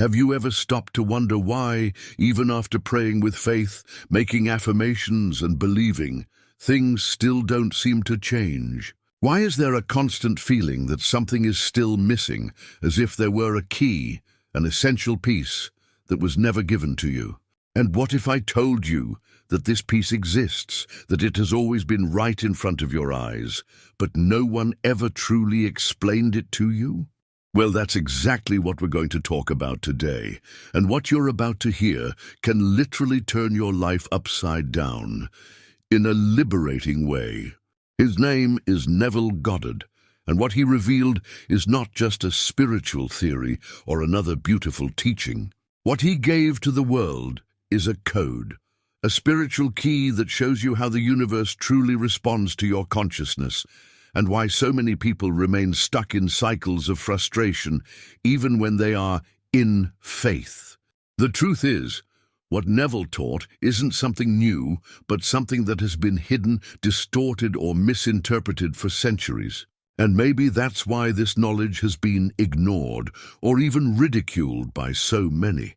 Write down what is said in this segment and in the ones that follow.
Have you ever stopped to wonder why, even after praying with faith, making affirmations and believing, things still don't seem to change? Why is there a constant feeling that something is still missing, as if there were a key, an essential piece, that was never given to you? And what if I told you that this piece exists, that it has always been right in front of your eyes, but no one ever truly explained it to you? Well, that's exactly what we're going to talk about today, and what you're about to hear can literally turn your life upside down, in a liberating way. His name is Neville Goddard, and what he revealed is not just a spiritual theory or another beautiful teaching. What he gave to the world is a code, a spiritual key that shows you how the universe truly responds to your consciousness, and why so many people remain stuck in cycles of frustration, even when they are in faith. The truth is, what Neville taught isn't something new, but something that has been hidden, distorted, or misinterpreted for centuries. And maybe that's why this knowledge has been ignored, or even ridiculed by so many.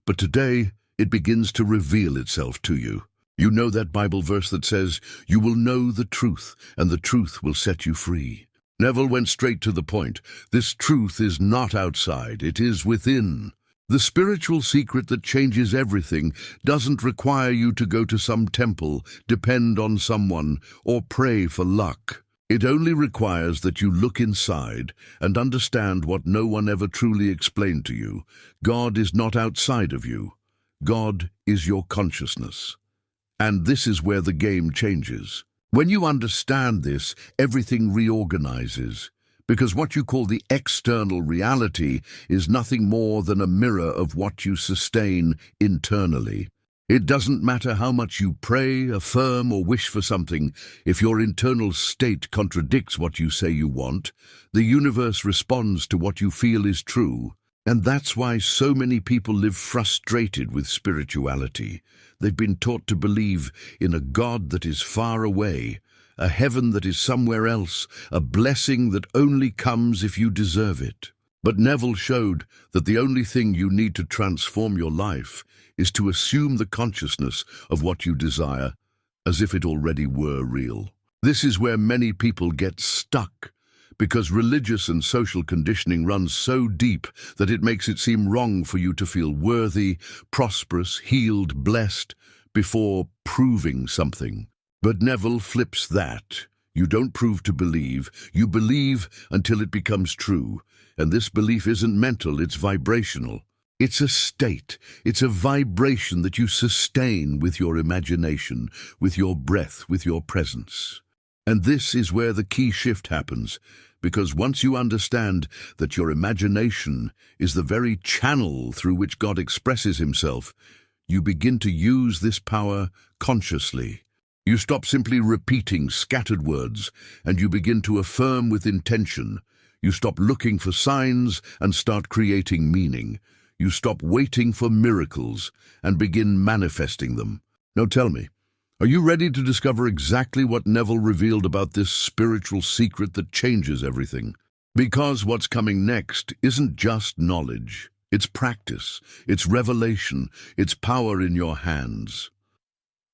But today, it begins to reveal itself to you. You know that Bible verse that says, "You will know the truth, and the truth will set you free." Neville went straight to the point. This truth is not outside, it is within. The spiritual secret that changes everything doesn't require you to go to some temple, depend on someone, or pray for luck. It only requires that you look inside and understand what no one ever truly explained to you. God is not outside of you. God is your consciousness. And this is where the game changes. When you understand this, everything reorganizes, because what you call the external reality is nothing more than a mirror of what you sustain internally. It doesn't matter how much you pray, affirm, or wish for something. If your internal state contradicts what you say you want, the universe responds to what you feel is true. And that's why so many people live frustrated with spirituality. They've been taught to believe in a God that is far away, a heaven that is somewhere else, a blessing that only comes if you deserve it. But Neville showed that the only thing you need to transform your life is to assume the consciousness of what you desire, as if it already were real. This is where many people get stuck, because religious and social conditioning runs so deep that it makes it seem wrong for you to feel worthy, prosperous, healed, blessed, before proving something. But Neville flips that. You don't prove to believe, you believe until it becomes true. And this belief isn't mental, it's vibrational. It's a state, it's a vibration that you sustain with your imagination, with your breath, with your presence. And this is where the key shift happens, because once you understand that your imagination is the very channel through which God expresses himself, you begin to use this power consciously. You stop simply repeating scattered words, and you begin to affirm with intention. You stop looking for signs and start creating meaning. You stop waiting for miracles and begin manifesting them. Now tell me, are you ready to discover exactly what Neville revealed about this spiritual secret that changes everything? Because what's coming next isn't just knowledge. It's practice, it's revelation, it's power in your hands.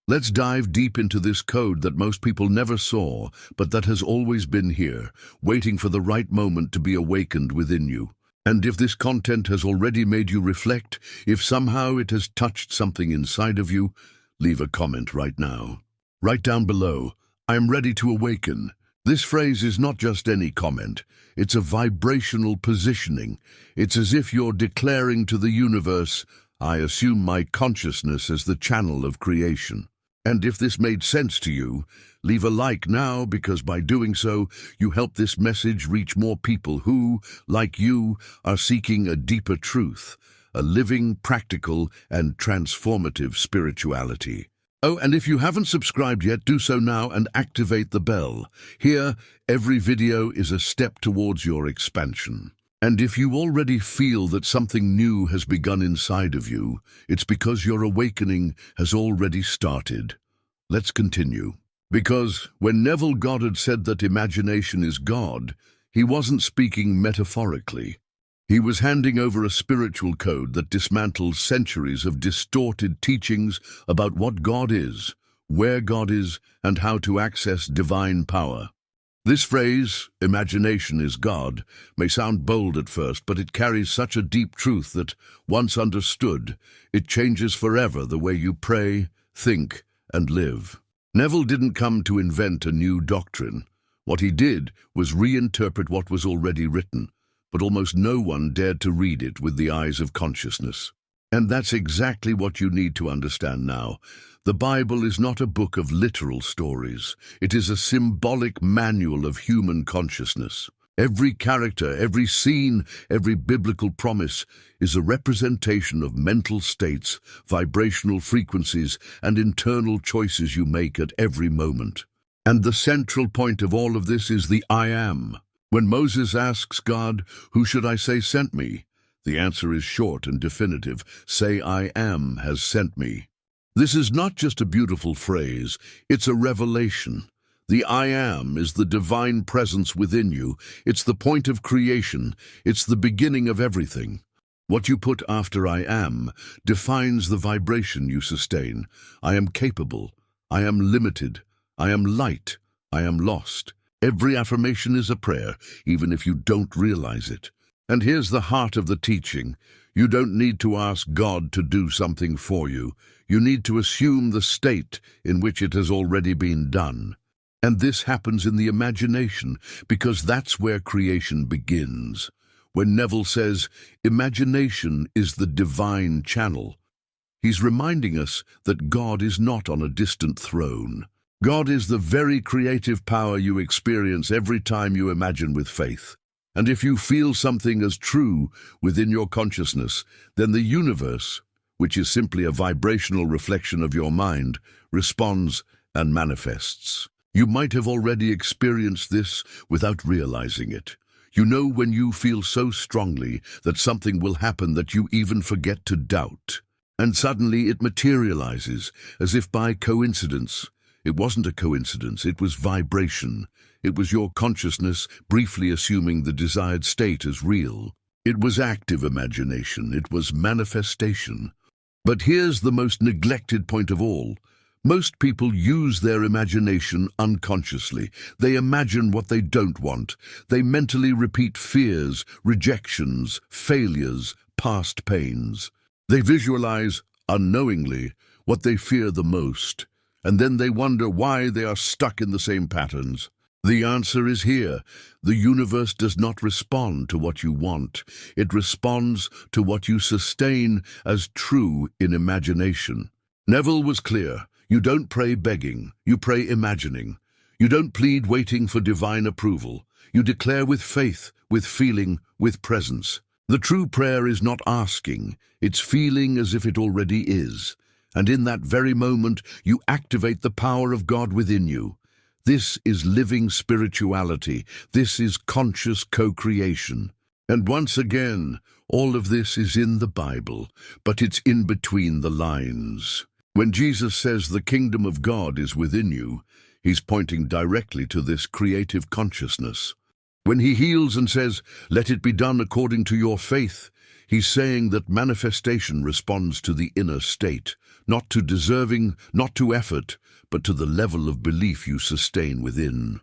Let's dive deep into this code that most people never saw, but that has always been here, waiting for the right moment to be awakened within you. And if this content has already made you reflect, if somehow it has touched something inside of you, leave a comment right now. Write down below, "I'm ready to awaken." This phrase is not just any comment. It's a vibrational positioning. It's as if you're declaring to the universe, "I assume my consciousness as the channel of creation." And if this made sense to you, leave a like now, because by doing so, you help this message reach more people who, like you, are seeking a deeper truth, a living, practical, and transformative spirituality. Oh, and if you haven't subscribed yet, do so now and activate the bell. Here, every video is a step towards your expansion. And if you already feel that something new has begun inside of you, it's because your awakening has already started. Let's continue. Because when Neville Goddard said that imagination is God, he wasn't speaking metaphorically. He was handing over a spiritual code that dismantles centuries of distorted teachings about what God is, where God is, and how to access divine power. This phrase, imagination is God, may sound bold at first, but it carries such a deep truth that, once understood, it changes forever the way you pray, think, and live. Neville didn't come to invent a new doctrine. What he did was reinterpret what was already written, but almost no one dared to read it with the eyes of consciousness. And that's exactly what you need to understand now. The Bible is not a book of literal stories. It is a symbolic manual of human consciousness. Every character, every scene, every biblical promise is a representation of mental states, vibrational frequencies, and internal choices you make at every moment. And the central point of all of this is the I am. When Moses asks God, "Who should I say sent me?" the answer is short and definitive. Say, "I am has sent me." This is not just a beautiful phrase, it's a revelation. The I am is the divine presence within you. It's the point of creation. It's the beginning of everything. What you put after I am defines the vibration you sustain. I am capable. I am limited. I am light. I am lost. Every affirmation is a prayer, even if you don't realize it. And here's the heart of the teaching. You don't need to ask God to do something for you. You need to assume the state in which it has already been done. And this happens in the imagination, because that's where creation begins. When Neville says, imagination is the divine channel, he's reminding us that God is not on a distant throne. God is the very creative power you experience every time you imagine with faith. And if you feel something as true within your consciousness, then the universe, which is simply a vibrational reflection of your mind, responds and manifests. You might have already experienced this without realizing it. You know when you feel so strongly that something will happen that you even forget to doubt. And suddenly it materializes, as if by coincidence. It wasn't a coincidence, it was vibration. It was your consciousness briefly assuming the desired state as real. It was active imagination, it was manifestation. But here's the most neglected point of all. Most people use their imagination unconsciously. They imagine what they don't want. They mentally repeat fears, rejections, failures, past pains. They visualize, unknowingly, what they fear the most. And then they wonder why they are stuck in the same patterns. The answer is here. The universe does not respond to what you want. It responds to what you sustain as true in imagination. Neville was clear. You don't pray begging. You pray imagining. You don't plead waiting for divine approval. You declare with faith, with feeling, with presence. The true prayer is not asking. It's feeling as if it already is. And in that very moment, you activate the power of God within you. This is living spirituality. This is conscious co-creation. And once again, all of this is in the Bible, but it's in between the lines. When Jesus says the kingdom of God is within you, he's pointing directly to this creative consciousness. When he heals and says, "Let it be done according to your faith," he's saying that manifestation responds to the inner state, not to deserving, not to effort, but to the level of belief you sustain within.